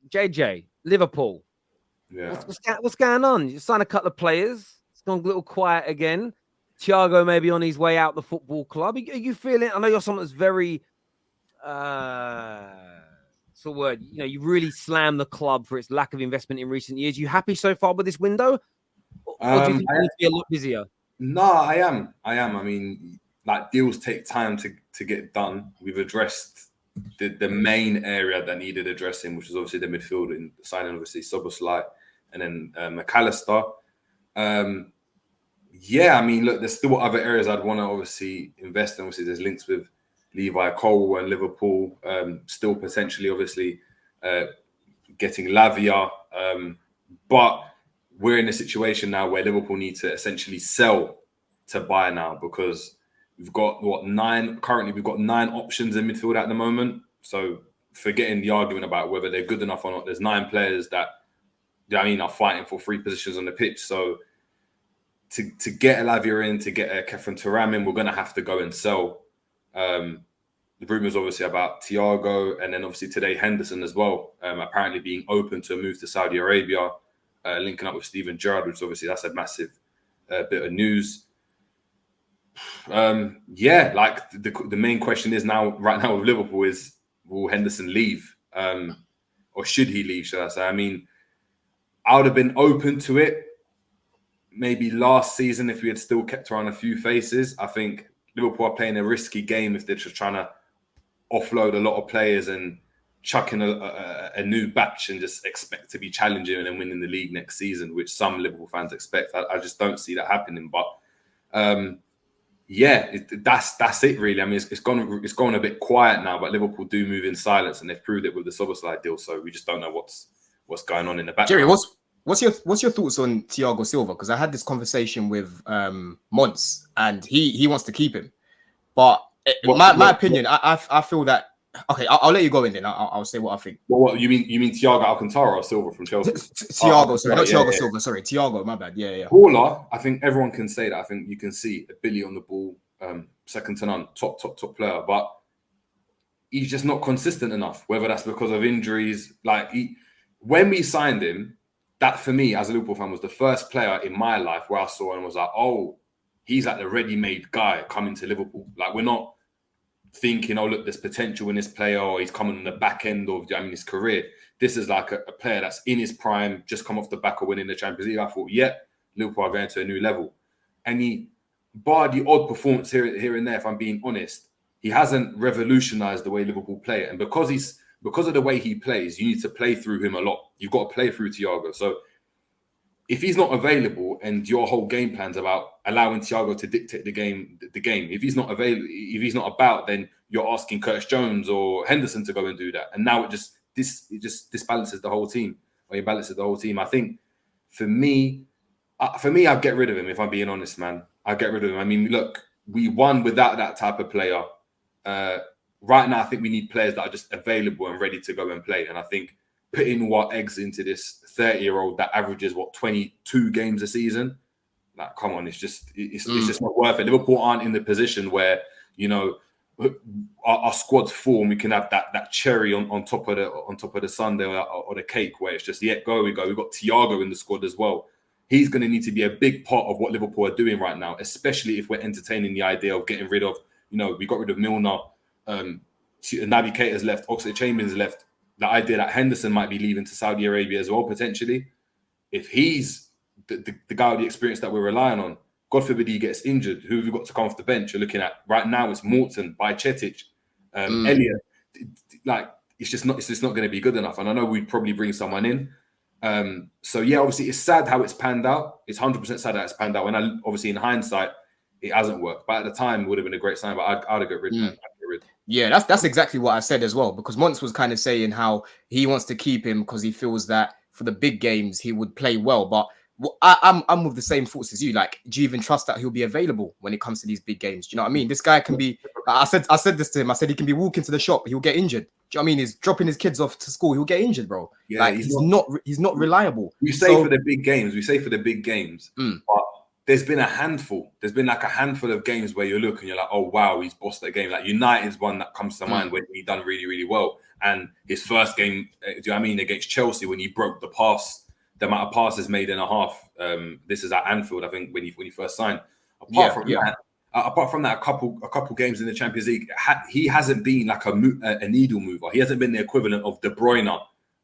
JJ, Liverpool. Yeah. What's going on? You signed a couple of players. It's gone a little quiet again. Thiago maybe on his way out the football club. Are you feeling? I know you're someone that's very, what's the word? You know, you really slam the club for its lack of investment in recent years. You happy so far with this window? Or do you think you need to be a lot busier? No, I am. I mean, like, deals take time to get done. We've addressed the main area that needed addressing, which was obviously the midfield, in signing obviously Szoboszlai and then McAllister. Yeah, I mean, look, there's still other areas I'd want to obviously invest in. Obviously, there's links with Levi Cole and Liverpool. Still potentially, obviously, getting Lavia. But we're in a situation now where Liverpool need to essentially sell to buy now, because we've got currently we've got 9 options in midfield at the moment. So forgetting the argument about whether they're good enough or not, there's 9 players that, are fighting for 3 positions on the pitch. So to get a Lavia in, to get a Kefren Turam in, we're going to have to go and sell. The rumours obviously about Thiago, and then obviously today Henderson as well, apparently being open to a move to Saudi Arabia, linking up with Steven Gerrard, which obviously that's a massive bit of news. Like the main question is right now with Liverpool is, will Henderson leave? Or should he leave, should I say? I mean, I would have been open to it maybe last season if we had still kept around a few faces. I think Liverpool are playing a risky game if they're just trying to offload a lot of players and chuck in a new batch and just expect to be challenging and then winning the league next season, which some Liverpool fans expect. I just don't see that happening. But that's it really. I mean, it's gone a bit quiet now, but Liverpool do move in silence, and they've proved it with the Szoboszlai deal. So we just don't know what's going on in the background. Jerry, what's your thoughts on Thiago Silva? Because I had this conversation with Mons, and he wants to keep him. But my opinion, I feel that. Okay, I'll let you go in then. I'll say what I think. Well, what you mean? You mean Thiago Alcantara or Silva from Chelsea? Thiago, sorry, not Thiago Silva. Sorry, Thiago. My bad. Yeah. Baller. I think everyone can say that. I think you can see ability on the ball, second to none, top player. But he's just not consistent enough. Whether that's because of injuries, when we signed him, that for me as a Liverpool fan was the first player in my life where I saw and was like, oh, he's like the ready-made guy coming to Liverpool. Like, we're not thinking, oh, look, there's potential in this player, or he's coming on the back end of his career. This is like a player that's in his prime, just come off the back of winning the Champions League. I thought, Liverpool are going to a new level. And he, bar the odd performance here and there, if I'm being honest, he hasn't revolutionised the way Liverpool play it. And because of the way he plays, you need to play through him a lot. You've got to play through Thiago. So if he's not available and your whole game plan's about allowing Thiago to dictate the game, if he's not available, if he's not about, then you're asking Curtis Jones or Henderson to go and do that. And now it just disbalances the whole team, or imbalances the whole team. I think for me, I'd get rid of him, if I'm being honest, man. I'd get rid of him. I mean, look, we won without that type of player. Right now, I think we need players that are just available and ready to go and play. And I think putting eggs into this 30-year-old that averages 22 games a season, like, come on, it's just not worth it. Liverpool aren't in the position where, our squad's full and we can have that cherry on top of the sundae or the cake, where it's just go. We've got Thiago in the squad as well. He's going to need to be a big part of what Liverpool are doing right now, especially if we're entertaining the idea of getting rid of, we got rid of Milner, Naby Keita's left, Oxlade-Chamberlain's left. The idea that Henderson might be leaving to Saudi Arabia as well, potentially. If he's the guy with the experience that we're relying on, God forbid he gets injured, who have we got to come off the bench? You're looking at right now, it's Morton, Bajcetic, Elliott. It's just not going to be good enough. And I know we'd probably bring someone in. Obviously it's sad how it's panned out. It's 100% sad how it's panned out. And obviously in hindsight, it hasn't worked. But at the time, it would have been a great sign. But I'd have got rid of him. Yeah, that's exactly what I said as well. Because Mons was kind of saying how he wants to keep him because he feels that for the big games he would play well. But I'm with the same thoughts as you. Like, do you even trust that he'll be available when it comes to these big games? Do you know what I mean? This guy can be. I said this to him. I said he can be walking to the shop, he'll get injured. Do you know what I mean? He's dropping his kids off to school, he'll get injured, bro. Yeah, he's not reliable. We say for the big games. But there's been a handful. There's been like a handful of games where you look and you're like, oh wow, he's bossed that game. Like United's one that comes to mind when he done really, really well. And his first game, do you know what I mean, against Chelsea when he broke the amount of passes made in a half. This is at Anfield, I think, when he first signed. Apart from that, a couple games in the Champions League, he hasn't been like a needle mover. He hasn't been the equivalent of De Bruyne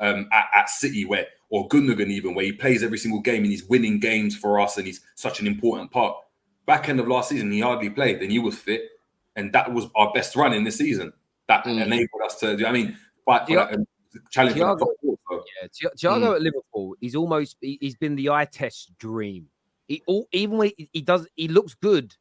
at City, or Gundogan even, where he plays every single game and he's winning games for us and he's such an important part. Back end of last season, he hardly played and he was fit, and that was our best run in this season. That enabled us to, do you know what I I mean, fight for that challenge for the top four. So. Yeah, Thiago at Liverpool, he's been the eye test dream. Even when he looks good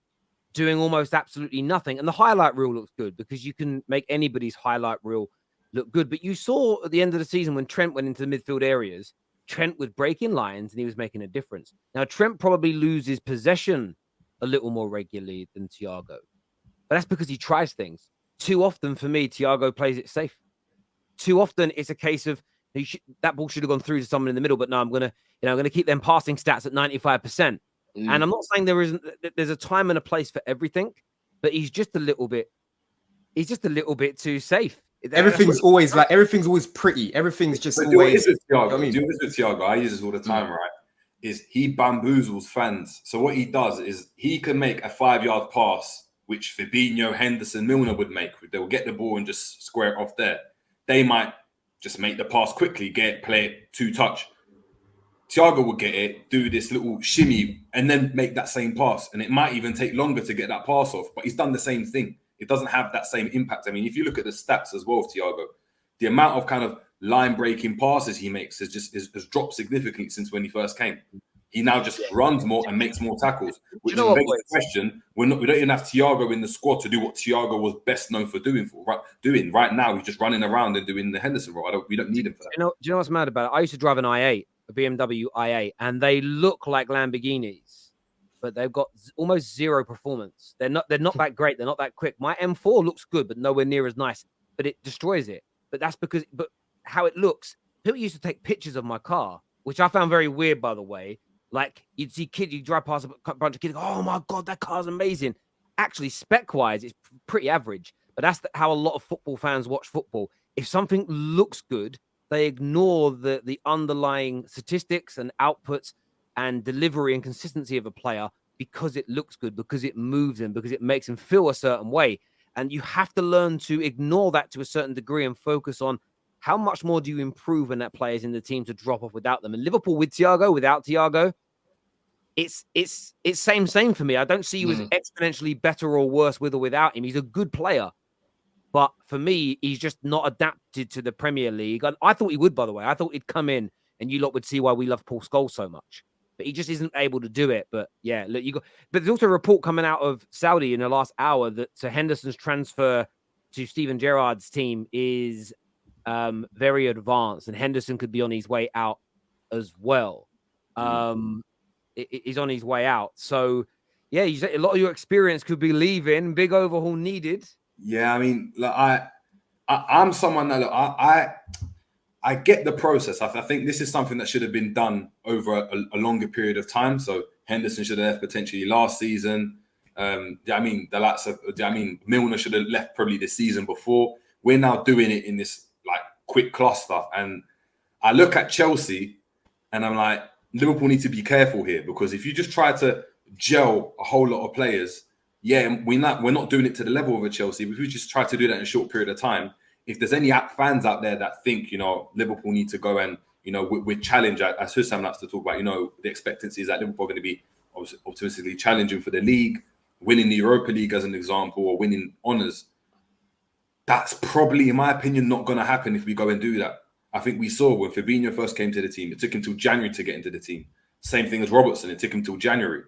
doing almost absolutely nothing, and the highlight reel looks good because you can make anybody's highlight reel look good. But you saw at the end of the season when Trent went into the midfield areas, Trent was breaking lines and he was making a difference. Now Trent probably loses possession a little more regularly than Thiago, but that's because he tries things. Too often for me, Thiago plays it safe. Too often it's a case of that ball should have gone through to someone in the middle, but no, I'm gonna keep them passing stats at 95%. And I'm not saying there's a time and a place for everything, but he's just a little bit too safe. Everything's always pretty. Everything's just always. Thiago, with Thiago, I use this all the time, right? Is he bamboozles fans. So what he does is he can make a 5-yard pass, which Fabinho, Henderson, Milner would make. They will get the ball and just square it off there. They might just make the pass quickly, play it 2-touch. Thiago will get it, do this little shimmy, and then make that same pass. And it might even take longer to get that pass off, but he's done the same thing. It doesn't have that same impact. I mean, if you look at the stats as well of Thiago, the amount of kind of line-breaking passes he makes has dropped significantly since when he first came. He now just runs more and makes more tackles, which begs the question. We don't even have Thiago in the squad to do what Thiago was best known for doing. Right now, he's just running around and doing the Henderson role. We don't need him for that. Do you know what's mad about it? I used to drive an i8, a BMW i8, and they look like Lamborghinis, but they've got almost zero performance. They're not that great. They're not that quick. My M4 looks good, but nowhere near as nice. But it destroys it. But that's because how it looks. People used to take pictures of my car, which I found very weird, by the way. Like you'd see kids, you drive past a bunch of kids, go, oh my God, that car's amazing. Actually, spec-wise, it's pretty average. But that's how a lot of football fans watch football. If something looks good, they ignore the underlying statistics and outputs and delivery and consistency of a player because it looks good, because it moves them, because it makes them feel a certain way. And you have to learn to ignore that to a certain degree and focus on how much more do you improve when that player's in the team to drop off without them. And Liverpool with Thiago, without Thiago, it's same for me. I don't see you as exponentially better or worse with or without him. He's a good player. But for me, he's just not adapted to the Premier League. I thought he would, by the way. I thought he'd come in and you lot would see why we love Paul Scholes so much. But he just isn't able to do it. But yeah, look, but there's also a report coming out of Saudi in the last hour that Henderson's transfer to Steven Gerrard's team is very advanced, and Henderson could be on his way out as well. He's on his way out. So yeah, a lot of your experience could be leaving. Big overhaul needed. Yeah, I mean, look, I'm someone that I get the process. I think this is something that should have been done over a longer period of time. So Henderson should have left potentially last season. Milner should have left probably the season before. We're now doing it in this like quick cluster. And I look at Chelsea and I'm like, Liverpool need to be careful here, because if you just try to gel a whole lot of players, we're not doing it to the level of a Chelsea. But if we just try to do that in a short period of time, if there's any fans out there that think, Liverpool need to go and, with challenge, as Hussam likes to talk about, the expectancy is that Liverpool are going to be optimistically challenging for the league, winning the Europa League as an example, or winning honours. That's probably, in my opinion, not going to happen if we go and do that. I think we saw when Fabinho first came to the team, it took him till January to get into the team. Same thing as Robertson, it took him till January.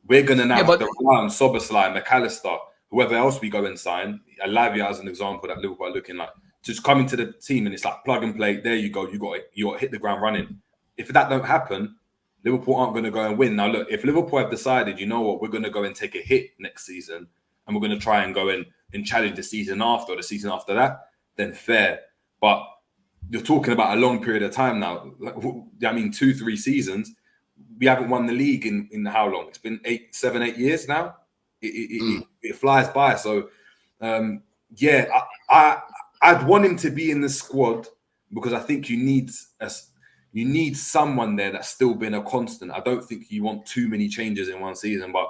We're going to now have to rely on Soboslai, McAllister, whoever else we go and sign, Alavia as an example that Liverpool are looking like, just come into the team and it's like plug and play. There you go. You got to hit the ground running. If that don't happen, Liverpool aren't going to go and win. Now, look, if Liverpool have decided, we're going to go and take a hit next season and we're going to try and go and challenge the season after or the season after that, then fair. But you're talking about a long period of time now. 2-3 seasons. we haven't won the league in how long? It's been 7, 8 years now. It flies by. So yeah, I'd want him to be in the squad because I think you need someone there that's still been a constant. I don't think you want too many changes in one season, but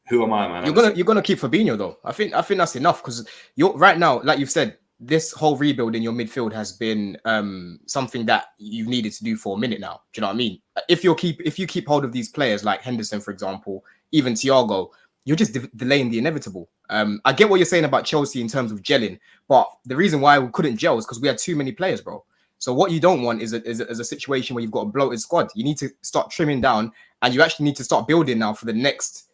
who am I, man? You're gonna keep Fabinho though. I think that's enough because you're right now, like you've said, this whole rebuild in your midfield has been something that you've needed to do for a minute now. Do you know what I mean? If you keep hold of these players like Henderson, for example, even Thiago, you're just delaying the inevitable. I get what you're saying about Chelsea in terms of gelling, but the reason why we couldn't gel is because we had too many players, bro. So what you don't want is a situation where you've got a bloated squad. You need to start trimming down, and you actually need to start building now for the next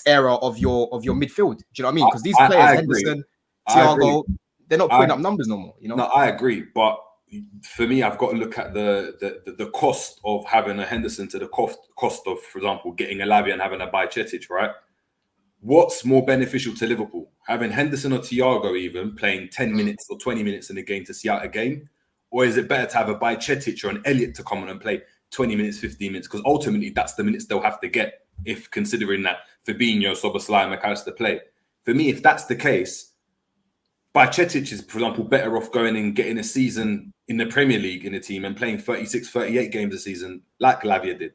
era of your midfield. Do you know what I mean? Because these players, Henderson, Thiago, they're not putting up numbers no more. You know? No, I agree, but for me, I've got to look at the cost of having a Henderson to the cost of, for example, getting a Lavia and having a Bajcetic, right? What's more beneficial to Liverpool? Having Henderson or Thiago even playing 10 minutes or 20 minutes in a game to see out a game? Or is it better to have a Bajcetic or an Elliott to come on and play 20 minutes, 15 minutes? Because ultimately, that's the minutes they'll have to get if considering that Fabinho, Szoboszlai and McAllister play. For me, if that's the case, Bajcetic is, for example, better off going and getting a season in the Premier League in the team and playing 36, 38 games a season like Lavia did.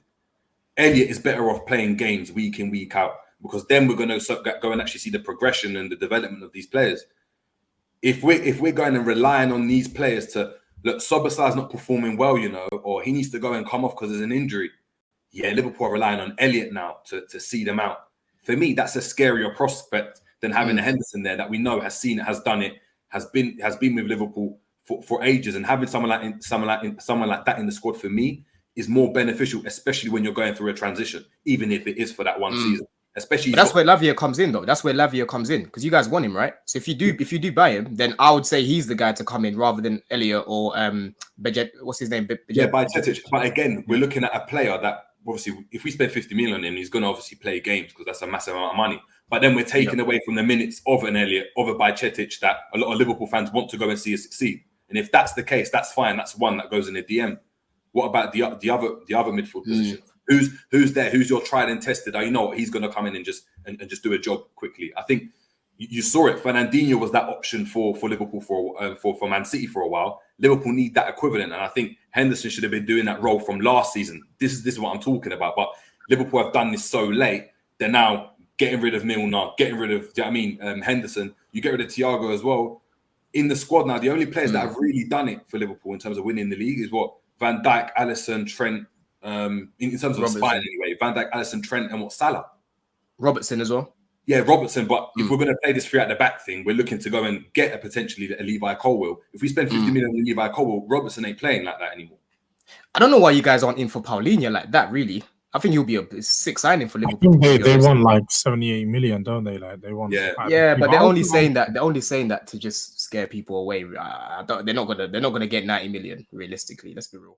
Elliott is better off playing games week in, week out, because then we're going to go and actually see the progression and the development of these players. If we're going and relying on these players to, look, Szoboszlai's not performing well, you know, or he needs to go and come off because there's an injury. Yeah, Liverpool are relying on Elliott now to see them out. For me, that's a scarier prospect than having a Henderson there that we know has seen it, has done it, has been with Liverpool for ages, and having someone like that in the squad for me is more beneficial, especially when you're going through a transition, even if it is for that one season. Especially, but that's where Lavia comes in, though. That's where Lavia comes in because you guys want him, right? So if you do buy him, then I would say he's the guy to come in rather than Elliott or what's his name? Bajcetic. But again, we're looking at a player that obviously, if we spend 50 million on him, he's going to obviously play games because that's a massive amount of money. But then we're taking away from the minutes of an Elliott, of a Bajcetic that a lot of Liverpool fans want to go and see us succeed. And if that's the case, that's fine. That's one that goes in the DM. What about the other midfield position? Who's there? Who's your tried and tested? You know what, he's going to come in and just do a job quickly. I think you saw it. Fernandinho was that option for Liverpool for Man City for a while. Liverpool need that equivalent, and I think Henderson should have been doing that role from last season. This is what I'm talking about. But Liverpool have done this so late. They're now getting rid of Milner, getting rid of Henderson. You get rid of Thiago as well in the squad now. The only players that have really done it for Liverpool in terms of winning the league is what Van Dijk, Alisson, Trent. In terms of spine anyway, Van Dijk, Alisson, Trent, and what, Salah? Robertson as well. Yeah, Robertson. But if we're going to play this three at the back thing, we're looking to go and get potentially a Levi Colwill. If we spend 50 million on Levi Colwill, Robertson ain't playing like that anymore. I don't know why you guys aren't in for Paulinho like that, really. I think he'll be a sick signing for Liverpool. I think they want like 78 million, don't they? Like they want. Yeah, but they're only saying that to just scare people away. They're not gonna get 90 million realistically. Let's be real.